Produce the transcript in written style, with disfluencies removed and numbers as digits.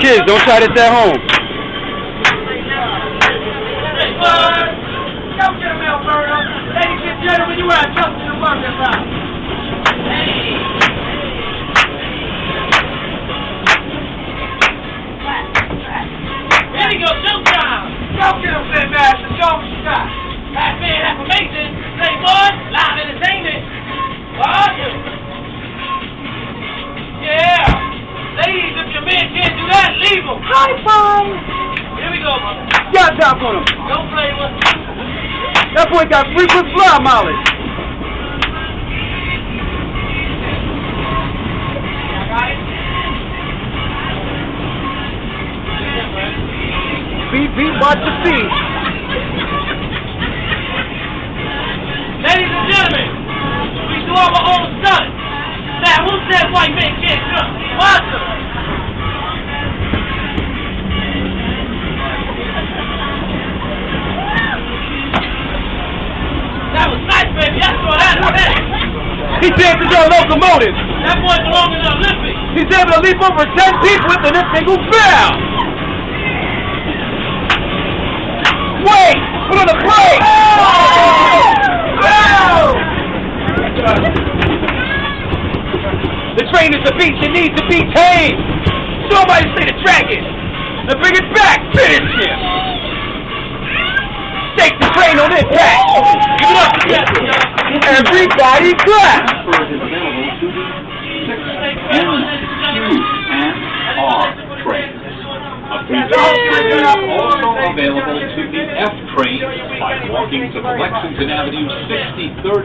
Kids, don't try this at home. Go get him, Alberto. Ladies and gentlemen, you are jumping the working route. Hey. Here we go, showtime. Go get him, Flint Master. Show him what you got. Half man, half amazing. Say what? Live entertainment. What? Yeah. Ladies, if your man can't do that, leave him. High five. Here we go, mother. Got top on him. Don't play with him. That boy got frequent fly mileage. Beat, watch your feet. Ladies and gentlemen, we do our own stunt. Now, who said white men can't jump? Watch them. That was nice, baby. I saw that. He dances on locomotives. That boy belongs in the Olympics. He's able to leap over 10 people within a single bound. Wait! Put on the brake! Oh! The train is a beast. It needs to be tamed. Somebody say the track is. Now bring it back. Finish him. Take the train on impact. Give it up. Everybody clap. Also available to the F train by walking to the Lexington Avenue 63rd